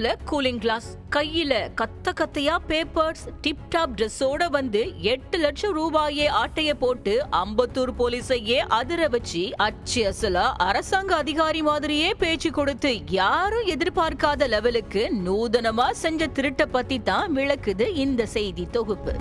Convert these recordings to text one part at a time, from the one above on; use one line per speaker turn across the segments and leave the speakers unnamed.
கழுத்துல cooling glass, கையில கத்தையா papers, tip top ட்ரெஸ்ஸோட வந்து 8 லட்சம் ரூபாயே ஆட்டைய போட்டு அம்பத்தூர் போலீஸையே அதிர வச்சு அச்சு அசலா அரசாங்க அதிகாரி மாதிரியே பேச்சு கொடுத்து யாரும் எதிர்பார்க்காத லெவலுக்கு நூதனமா செஞ்ச திருட்ட பத்தி தான் விளக்குது இந்த செய்தி தொகுப்பு.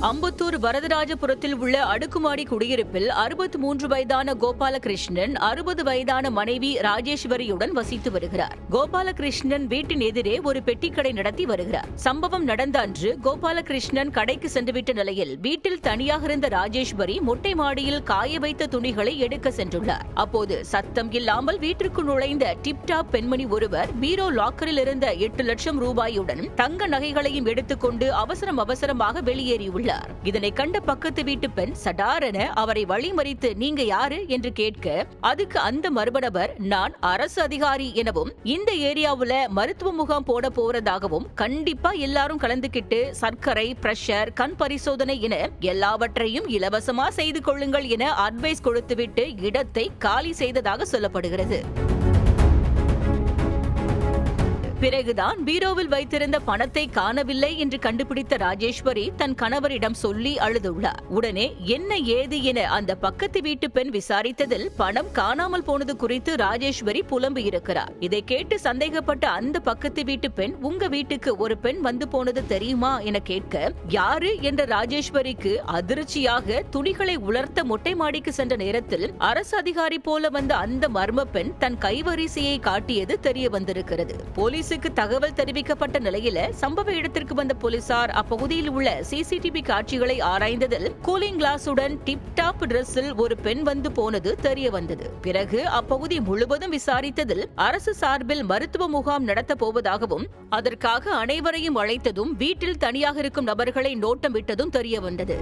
அம்பத்தூர் வரதராஜபுரத்தில் உள்ள அடுக்குமாடி குடியிருப்பில் 63 வயதான கோபாலகிருஷ்ணன் 60 வயதான மனைவி ராஜேஸ்வரியுடன் வசித்து வருகிறார். கோபாலகிருஷ்ணன் வீட்டின் எதிரே ஒரு பெட்டிக்கடை நடத்தி வருகிறார். சம்பவம் நடந்த அன்று கோபாலகிருஷ்ணன் கடைக்கு சென்றுவிட்ட நிலையில் வீட்டில் தனியாக இருந்த ராஜேஸ்வரி மொட்டை மாடியில் காய வைத்த துணிகளை எடுக்க சென்றுள்ளார். அப்போது சத்தம் இல்லாமல் வீட்டிற்குள் நுழைந்த டிப்டாப் பெண்மணி ஒருவர் பீரோ லாக்கரில் இருந்த 8 லட்சம் ரூபாயுடன் தங்க நகைகளையும் எடுத்துக்கொண்டு அவசரமாக வெளியேறியுள்ளார். இதனை கண்ட பக்கத்து வீட்டு பெண் சடாரென அவரை வழிமறித்து நீங்க யாரு என்று கேட்க, அதுக்கு அந்த மர்ம நபர் நான் அரசு அதிகாரி எனவும் இந்த ஏரியாவுல மருத்துவ முகாம் போட போறதாகவும் கண்டிப்பா எல்லாரும் கலந்துகிட்டு சர்க்கரை, பிரஷர், கண் பரிசோதனை என எல்லாவற்றையும் இலவசமா செய்து கொள்ளுங்கள் என அட்வைஸ் கொடுத்துவிட்டு இடத்தை காலி செய்ததாக சொல்லப்படுகிறது. பிறகுதான் பீரோவில் வைத்திருந்த பணத்தை காணவில்லை என்று கண்டுபிடித்த ராஜேஸ்வரி தன் கணவரிடம் சொல்லி அழுதுள்ளார். உடனே என்ன ஏது என அந்த பக்கத்து வீட்டு பெண் விசாரித்ததில் பணம் காணாமல் போனது குறித்து ராஜேஸ்வரி புலம்பி இருக்கிறார். இதை கேட்டு சந்தேகப்பட்ட அந்த பக்கத்து வீட்டு பெண் உங்க வீட்டுக்கு ஒரு பெண் வந்து போனது தெரியுமா என கேட்க, யாரு என்ற ராஜேஸ்வரிக்கு அதிர்ச்சியாக துணிகளை உலர்த்த மொட்டை மாடிக்கு சென்ற நேரத்தில் அரசு அதிகாரி போல வந்த அந்த மர்ம பெண் தன் கைவரிசையை காட்டியது தெரிய வந்திருக்கிறது. போலீஸ் தகவல் தெரிவிக்கப்பட்ட நிலையில சம்பவ இடத்திற்கு வந்த போலீசார் அப்பகுதியில் உள்ள சிசிடிவி காட்சிகளை ஆராய்ந்ததில் கூலிங் கிளாஸுடன் டிப் டாப் டிரெஸ்ஸில் ஒரு பெண் வந்து போனது தெரிய வந்தது. பிறகு அப்பகுதி முழுவதும் விசாரித்ததில் அரசு சார்பில் மருத்துவ முகாம் நடத்த போவதாகவும் அதற்காக அனைவரையும் அழைத்ததும் வீட்டில் தனியாக இருக்கும் நபர்களை நோட்டம் விட்டதும் தெரிய வந்தது.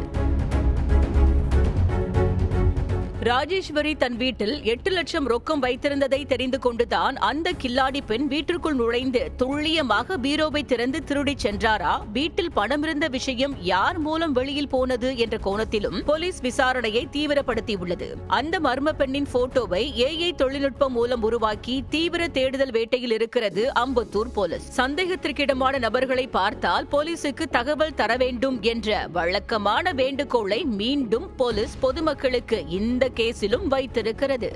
ராஜேஸ்வரி தன் வீட்டில் 8 லட்சம் ரொக்கம் வைத்திருந்ததை தெரிந்து கொண்டுதான் அந்த கில்லாடி பெண் வீட்டிற்குள் நுழைந்து துல்லியமாக பீரோவை திறந்து திருடி சென்றாரா, வீட்டில் பணம் இருந்த விஷயம் யார் மூலம் வெளியில் போனது என்ற கோணத்திலும் போலீஸ் விசாரணையை தீவிரப்படுத்தியுள்ளது. அந்த மர்ம பெண்ணின் போட்டோவை AI தொழில்நுட்பம் மூலம் உருவாக்கி தீவிர தேடுதல் வேட்டையில் இருக்கிறது அம்பத்தூர் போலீஸ். சந்தேகத்திற்கிடமான நபர்களை பார்த்தால் போலீசுக்கு தகவல் தர வேண்டும் என்ற வழக்கமான வேண்டுகோளை மீண்டும் போலீஸ் பொதுமக்களுக்கு இந்த கேஸிலும் வைத்திருக்கிறது.